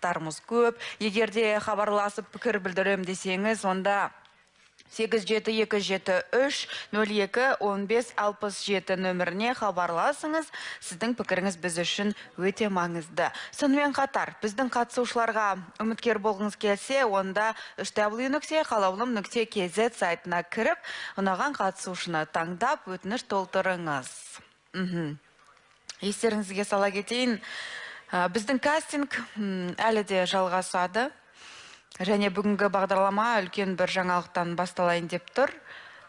тармыз көп. Егерде хабарласып пікір білдірем десеңіз, онда 87-273-02-15-67 нөміріне хабарласыңыз. Сіздің пікіріңіз біз үшін өте маңызды. Сонымен қатар, біздің қатысушыларға үміткер болғыңыз келсе, онда www.qalaulim.kz сайтына кіріп, ұнаған қатысушыны таңдап, өтініш толтырыңыз. Естеріңізге сала кетейін, біздің кастинг әлі де жалғасады. Және бүгінгі бағдарлама үлкен бір жаңалықтан басталайын деп тұр.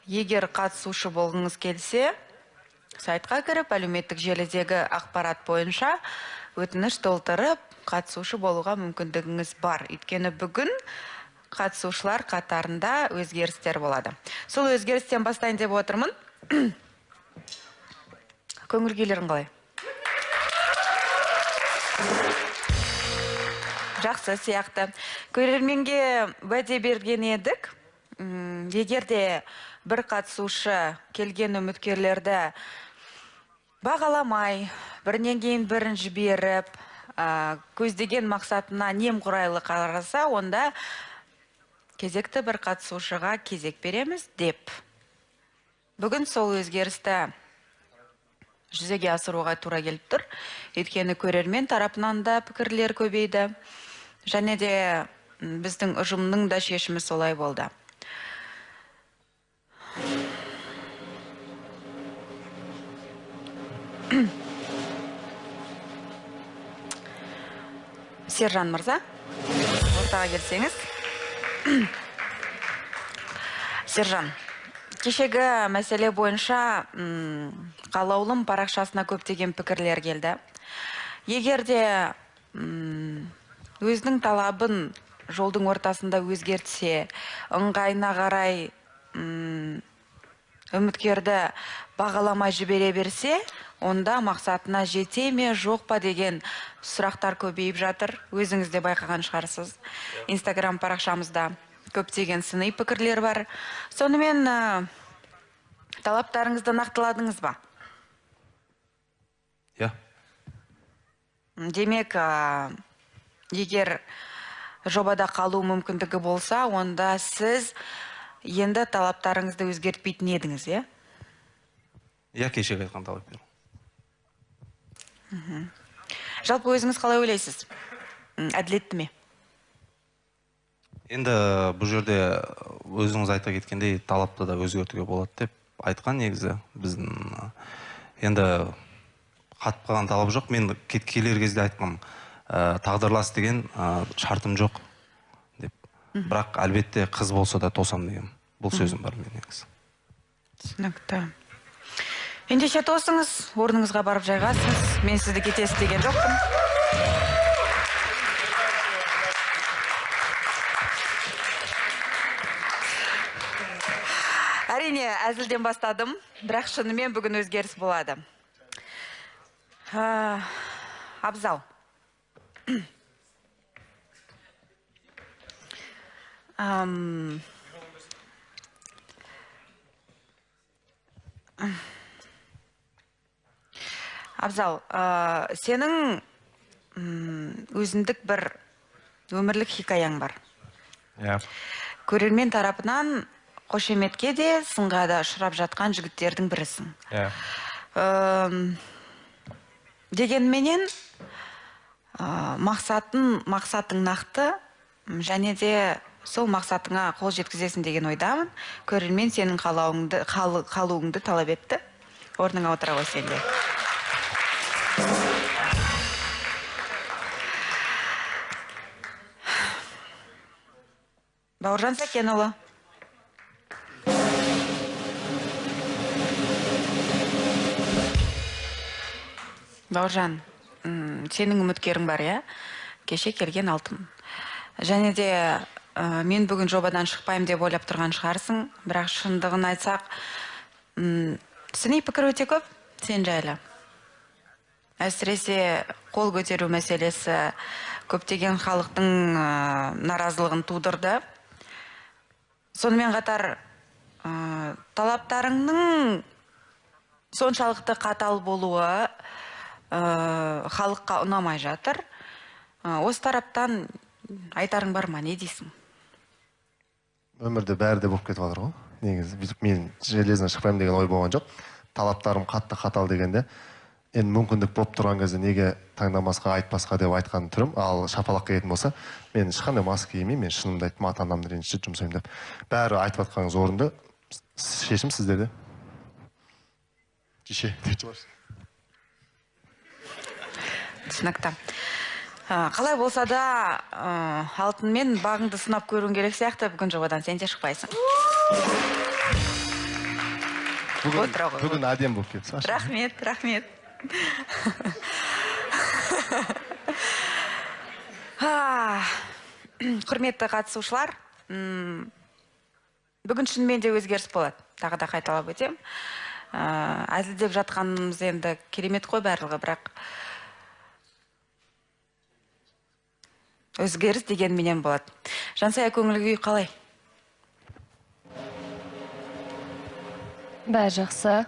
Егер қатысушы болғыңыз келсе, сайтқа кіріп, әлеуметтік желідегі ақпарат бойынша өтініш толтырып, қатысушы болуға мүмкіндігіңіз бар. Өйткені бүгін қатысушылар қатарында өзгерістер болады. Сол өзгерістен бастайын деп отырмын. Көңіл күйлерің қалай? Жақсы сияқты. Көрерменге уәде берген едік. Егерде бір қатысушы келген үміткерлерді бағаламай, бірінен кейін бірін жіберіп, көздеген мақсатына немқұрайлы қараса, онда кезекті бір қатысушыға кезек береміз деп. Бүгін сол өзгерісті жүзеге асыруға тура келіп тұр. Өйткені көрермен тарапынан да пікірлер көбейді. Және де біздің ұжымның да шешімі солай болды. Сержан мырза, ортаға келсеңіз. Сержан, кешегі мәселе бойынша Қалаулым парақшасына көптеген пікірлер келді. Егерде өзінің талабын жолдың ортасында өзгертсе, ыңғайына қарай үміткерді бағаламай жібере берсе, онда мақсатына жете ме, жоқ па деген сұрақтар көбейіп жатыр. Өзіңіз де байқаған шығарсыз. Инстаграм парақшамызда көптеген сыни пікірлер бар. Сонымен талаптарыңызды нақтыладыңыз ба? Иә. Демек, егер жобада қалу мүмкіндігі болса, онда сіз енді талаптарыңызды өзгертпейтін едіңіз, е? Иә, кешегі айтқан талап беру. Жалпы өзіңіз қалай ойлайсыз? Әділетті ме? Енді бұл жерде өзіңіз айта кеткендей талапты да өзгертуге болады деп айтқан негізі. Біздің енді қатып қалған талап жоқ. Мен келер кезде айтқам, тағдырлас деген шартым жоқ деп. Бірақ әлбетте қыз болса да тосам деген. Бұл сөзім бар мен негізі. Түсінікті. Ендеше тосыңыз, орныңызға барып жайғасыңыз. Мен сізді кетесіз деген жоқпын. Әрине, әзілден бастадым, бірақ шынымен бүгін өзгеріс болады. Абзал. Абзал, сенің өзіндік бір өмірлік хикаяң бар. Көрермен тарапынан қошеметке де, сынға да ұшырап жатқан жігіттердің бірісің. Дегенменен мақсатың нақты, және де сол мақсатыңа қол жеткізесің деген ойдамын. Көрермен сенің қалуыңды талап етті. Орныңа отыра ғой сенде. Бауыржан Сәкенұлы. Бауыржан, сенің үміткерің бар, я? Кеше келген алтын. Және де мен бүгін жобадан шықпайым деп ойлап тұрған шығарсың, бірақ шындығын айтсақ, сыни пікір өте көп сен жайлы. Әсіресе қол көтеру мәселесі көптеген халықтың наразылығын тудырды. Сонымен қатар талаптарыңның соншалықты қатал болуы халыққа ұнамай жатыр. Осы тараптан айтарың бар ма, не дейсің? Өмірде бәрі де болып кетіп жатыр ғой. Негізі бүйтіп мен железно шықпаймын деген ой болған жоқ. Талаптарым қатты қатал дегенде, енді мүмкіндік болып тұрған кезде неге таңдамасқа, айтпасқа деп айтқан түрім. Ал шапалаққа келетін болса, мен ешқандай маска кимеймін, мен шынымды айттым, ата-анамды ренжітіп жұмсаймын деп. Бәрі айтып жатқаныңыз орынды. Шешім сіздерде. Түсінікті. Қалай болса да, алтынмен бағыңды сынап көруің керек сияқты, бүгін жобадан сен де шықпайсың. Бүгін әдем болып кетті. Рахмет, рахмет. Құрметті қатысушылар, бүгін шынымен де өзгеріс болады. Тағы да қайталап өтем. Әзілдеп жатқанымыз енді керемет қой барлығы, бірақ өзгеріс деген менен болады. Жансая, көңіл күй қалай? Бәрі жақсы.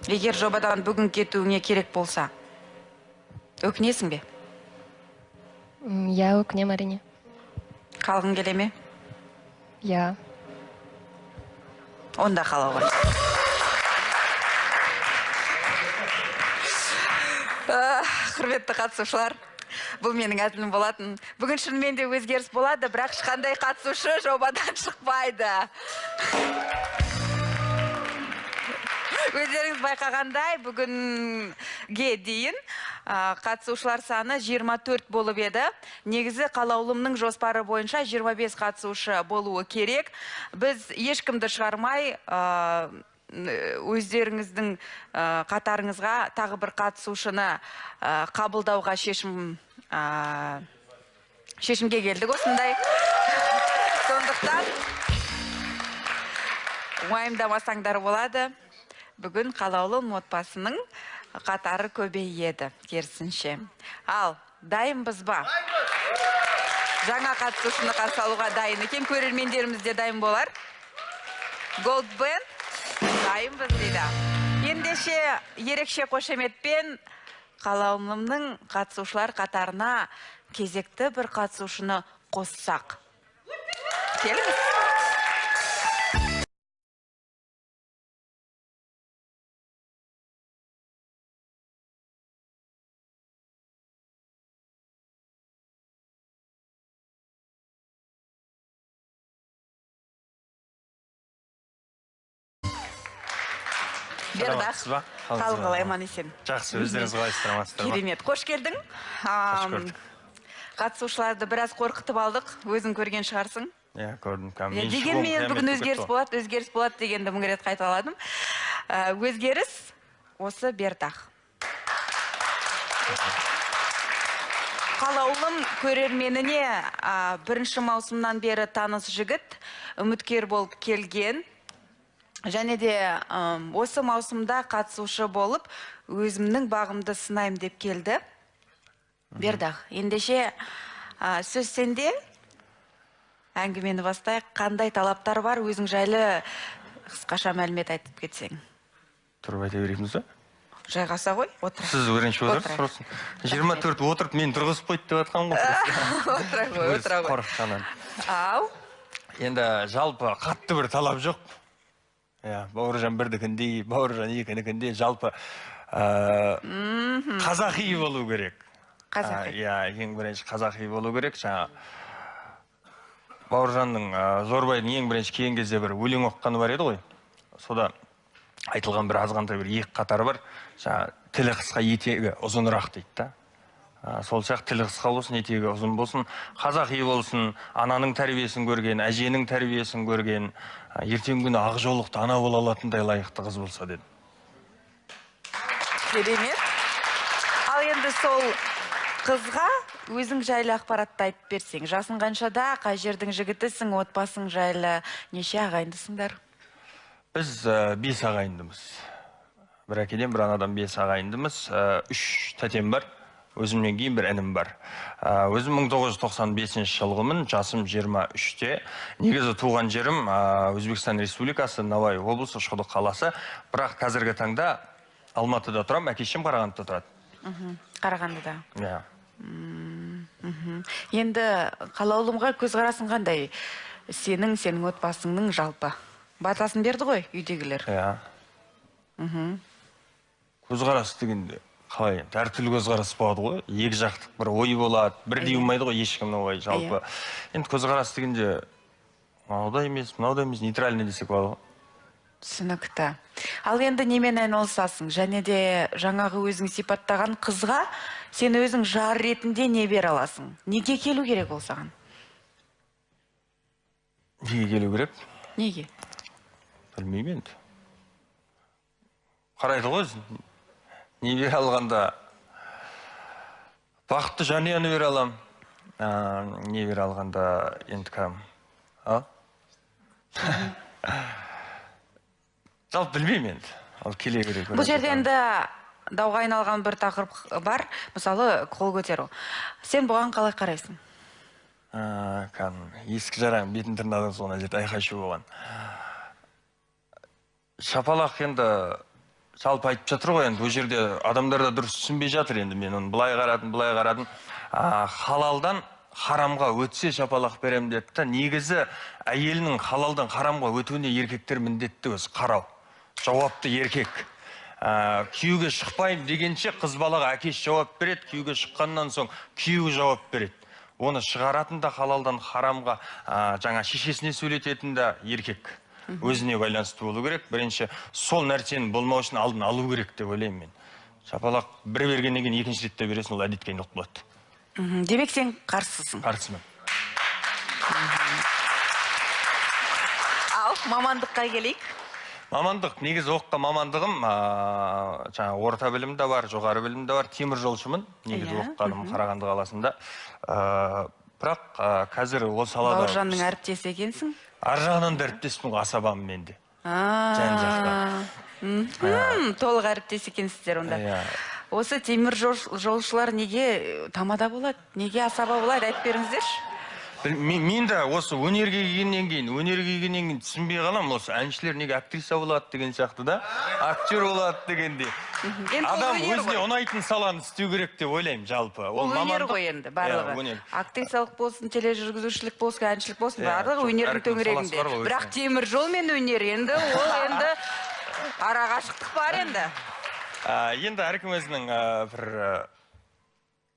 Егер жобадан бүгін кетуіңе керек болса, өкінесің бе? Я өкінем әрине. Қалғың келе ме? Я. Онда қала ғой. Құрметті қатысушылар, бұл менің әділім болатын. Бүгін шынымен де өзгеріс болады, бірақ ешқандай қатысушы жобадан шықпайды. Өздеріңіз байқағандай, бүгінге дейін қатысушылар саны 24 болып еді. Негізі қалаулымның жоспары бойынша 25 қатысушы болуы керек. Біз ешкімді шығармай, өздеріңіздің қатарыңызға тағы бір қатысушыны қабылдауға шешімге келдік осындай. Сондықтан уайымдамасаңдар болады. Бүгін қалаулым отбасының қатары көбейеді, керісінше. Ал, дайынбыз ба? Жаңа қатысушыны қарсы алуға дайын екен, көрермендеріміз де дайын болар. Gold Band дайынбыз дейді. Ендеше ерекше қошеметпен қалаулымның қатысушылар қатарына кезекті бір қатысушыны қоссақ. Келіңіз. Бердақ, қалғылай аман есен. Жақсы, өздеріңіз қалайсыздар, амансыздар ма? Керемет, қош келдің. Қош көрдік. Қатысушыларды біраз қорқытып алдық, өзің көрген шығарсың. Иә, көрдім. Дегенмен бүгін өзгеріс болады дегенді мың рет қайталадым. Өзгеріс осы Бердақ. Қалаулым көрерменіне бірінші маусымнан бері таныс жігіт, үміткер болып келген. Және де осы маусымда қатысушы болып, өзімнің бағымды сынайым деп келді. Бердақ, ендеше сөз сенде, әңгімені бастайық, қандай талаптар бар, өзің жайлы қысқаша мәлімет айтып кетсең. Тұрып айта береміз ба? Жайғаса ғой, отыр. Сіз өренші отырсыз? 24 отырып, мен тұрғызып қойды деп атқан ғой. Отыра ғой. Қорыққанан. Ау. Енді жалпы қатты бір талап жоқ. Бауыржан бірдікіндей, Бауыржан екінікіндей, жалпы қазақи болу керек. Қазақи. Ең бірінші қазақи болу керек. Бауыржанның Зорбайдың ең бірінші келген кезде бір өлең оққаны бар еді ғой. Сода айтылған бір азғантай бір екі қатары бар. Тілі қысқа, етегі ұзынырақ дейді да. Сол сияқты тілі қысқа болсын, етегі ұзын болсын, қазақи болсын, ананың тәрбиесін көрген, әженің тәрбиесін көрген, ертең күні ақ жолықты ана бола алатындай лайықты қыз болса деді. Керемет. Ал енді сол қызға өзің жайлы ақпаратты айтып берсең, жасың қаншада, қай жердің жігітісің, отбасың жайлы неше ағайындысыңдар? Біз 5 ағайындымыз. Бір әкеден бір анадан 5 ағайындымыз, 3 тәтем бар. Өзімнен кейін бір інім бар. Өзім 1995 жылғымын, жасым 23-те. Негізі туған жерім Өзбекстан Республикасы, Навай облысы, Шұқыдық қаласы. Бірақ қазіргі таңда Алматыда тұрам, әкешім Қарағандыда тұрады. Қарағандыда. Иә. Енді қалаулымға көзқарасың қандай? Сенің отбасыңның жалпы. Батасын берді ғой үйдегілер. Иә. Көзқарас дегенде қалай енді әртүрлі көзқарас болады ғой. Екі жақтық бір ой болады, бірдей болмайды ғой ешкімнің ойы жалпы. Енді көзқарас дегенде мынау емес, нейтральный десек болады ғой. Түсінікті. Ал енді немен айналысасың? Және де жаңағы өзің сипаттаған қызға сен өзің жар ретінде не бере аласың? Неге келу керек ол саған? Неге келу керек? Неге? Білмеймін енді. Қарайды ғой, не бере алғанда бақытты жанұяны бере алам. Не бере алғанда енді кәдім. Жалпы білмеймін енді. Ал келе керек. Бұл жерде енді дауға айналған бір тақырып бар. Мысалы, қол көтеру. Сен бұған қалай қарайсың? Ескі жараң бетін тырнадан соңына жерде айқайшы болған. Шапалақ енді жалпы айтып жатыр ғой, енді ол жерде адамдар да дұрыс түсінбей жатыр енді. Мен оны былай қарадым. Халалдан харамға өтсе шапалақ берем деді да, негізі әйелінің халалдан харамға өтуіне еркектер міндетті өзі қарау. Жауапты еркек. Күйеуге шықпайым дегенше қыз балаға әкесі жауап береді, күйеуге шыққаннан соң күйеуі жауап береді. Оны шығаратын да халалдан харамға жаңа шешесіне сөйлететін да еркек. Өзіне байланысты болу керек. Бірінші сол нәрсенің болмау үшін алдын алу керек деп ойлаймын мен. Шапалақ бір бергеннен кейін екінші ретте бересің, ол әдетке айналып болады. Демек сен қарсысың. Қарсымын. Ал мамандыққа келейік. Мамандық, негізі оққан мамандығым, жаңа орта білім де бар, жоғары білім де бар, темір жолшымын. Негізі оққаным Қарағанды қаласында. Бірақ қазір ол салада... Бауыржанның әріптесі екенсің? Ар жағынан да әріптеспін, асабам менде. Жан жақта. Толық әріптес екенсіздер онда. Осы темір жолшылар неге тамада болады? Неге асаба болады? Айтып беріңіздерші. Мен де осы өнерге келгеннен кейін түсінбей қалам, осы әншілер неге актриса болады деген сияқты да, актер болады дегенде. Адам өзіне ұнайтын саланы істеу керек деп ойлаймын жалпы. Ол өнер ғой енді барлығы. Актрисалық болсын, тележүргізушілік болсын, әншілік болсын, барлығы өнердің төңірегінде. Бірақ темір жол мен өнер енді, ол енді арақашықтық бар енді. Енді әркім өзінің бір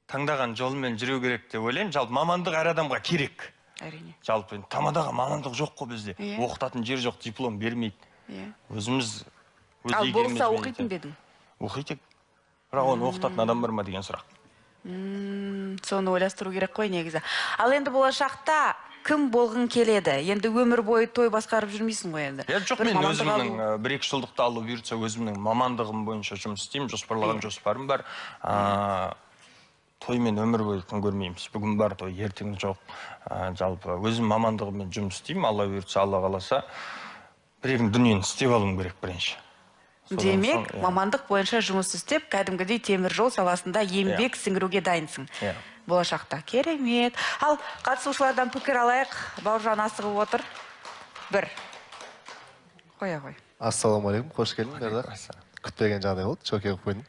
таңдаған жолымен жүру керек деп ойлаймын. Жалпы мамандық әр адамға керек. Әрине. Жалпы тамадаға мамандық жоқ қой бізде. Оқытатын жер жоқ, диплом бермейді. Өзіміз... Ал болса оқитын бедің? Оқитын. Бірақ оны оқытатын адам бар ма деген сұрақ. Соны ойластыру керек қой негізі. Ал енді болашақта кім болғың келеді? Енді өмір бойы той басқарып жүрмейсің ғой енді. Жоқ, мен өзімнің бір-екі жылдықты алу бұйыртса өзімнің мамандығым бойынша жұмыс істеймін, жоспарлаған жоспарым бар. Тоймен өмір бойы күн көрмейміз. Бүгін бар той, ертең жоқ. Жалпы өзім мамандығыммен жұмыс істеймін. Алла бұйыртса, Алла қаласа, бір-екі дүниені істеп алуым керек бірінші. Демек, мамандық бойынша жұмыс істеп, кәдімгідей темір жол саласында еңбек сіңіруге дайынсың. Болашақта. Керемет. Ал қатысушылардан пікір алайық. Бауыржан асығып отыр. Бір. Қоя қой. Ассалаумағалейкум, қош келдіңдер. Күтпеген жағдай болды, шоке қылып қойдым.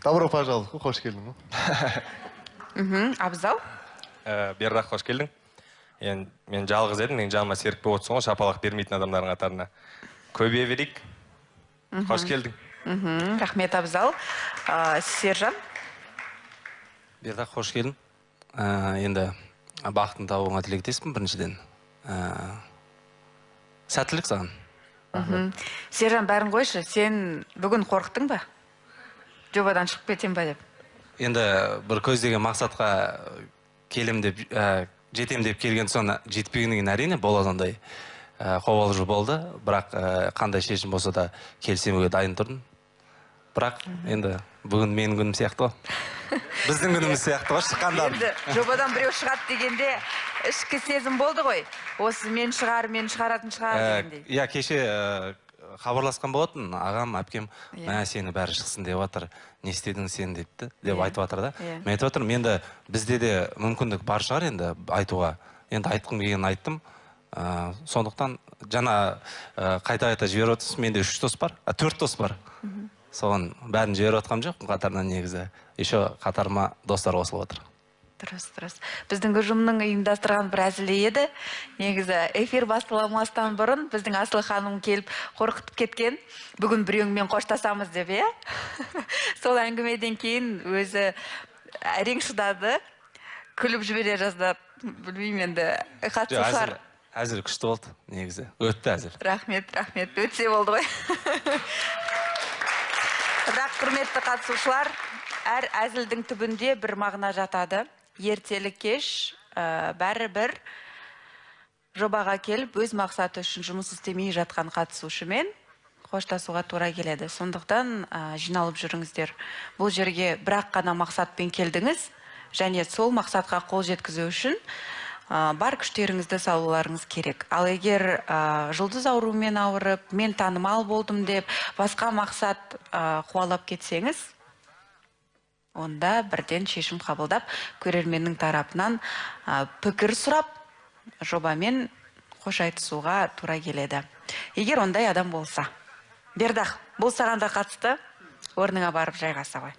Добро пожаловать, қош келдің. Абзал? Бердақ, қош келдің. Мен жалғыз едім, мен жаныма серік болып отырсың ғой, шапалақ бермейтін адамдардың қатарына. Көбейе берейік. Қош келдің. Рахмет, Абзал. Сержан? Бердақ, қош келдің. Енді бақытын табуыңа тілектеспін біріншіден. Сәттілік саған. Сержан, бәрін қойшы, сен бүгін қорықтың ба? Жобадан шығып кетем ба деп? Енді бір көздеген мақсатқа келем деп, жетем деп келген соң жетпегеннен әрине болады ондай қобалжу болды. Бірақ қандай шешім болса да келісемуге дайын тұрдым. Бірақ енді бүгін менің күнім сияқты ғой. Біздің күніміз сияқты ғой шыққандар. Енді жобадан біреу шығады дегенде ішкі сезім болды ғой. Осы мен шығаратын шығар дегендей. Иә, кеше хабарласқан болатын, ағам, әпкем, сені бәрі шықсын деп жатыр, не істедің сен депті, деп айтып жатыр да. Мен айтып жатырмын, енді бізде де мүмкіндік бар шығар енді айтуға. Енді айтқым келгенін айттым. Сондықтан жаңа қайта жіберіп отырсыз, менде 3 дос бар, 4 дос бар. соған бәрін жіберіп отқам жоқ қатарынан негізі. Еще қатарыма достар қосылып отыр. Дұрыс. Біздің ұжымның ұйымдастырған бір әзілі еді. Негізі эфир басталамастан бұрын біздің Асыл ханым келіп қорқытып кеткен. Бүгін біреуіңмен қоштасамыз деп, е? Сол әңгімеден кейін өзі әрең шыдады. Күліп жібере жаздап, білмеймін енді қатысушылар. Әзір күшті болды негізі. Өтті әзір. Рахмет. Өтсе болды ғой. Бірақ құрметті қатысушылар, әр әзілдің түбінде бір мағына жатады. Ертелі кеш бәрі бір жобаға келіп, өз мақсаты үшін жұмыс істемей жатқан қатысушымен қоштасуға тура келеді. Сондықтан жиналып жүріңіздер. Бұл жерге бірақ қана мақсатпен келдіңіз, және сол мақсатқа қол жеткізу үшін бар күштеріңізді салуларыңыз керек. Ал егер жұлдыз ауруымен ауырып, мен танымал болдым деп, басқа мақсат қуалап кетсеңіз, онда бірден шешім қабылдап, көрерменнің тарапынан пікір сұрап, жобамен қош айтысуға тура келеді. Егер ондай адам болса. Бердақ, бұл саған да қатысты, орныңа барып жайғаса ғой.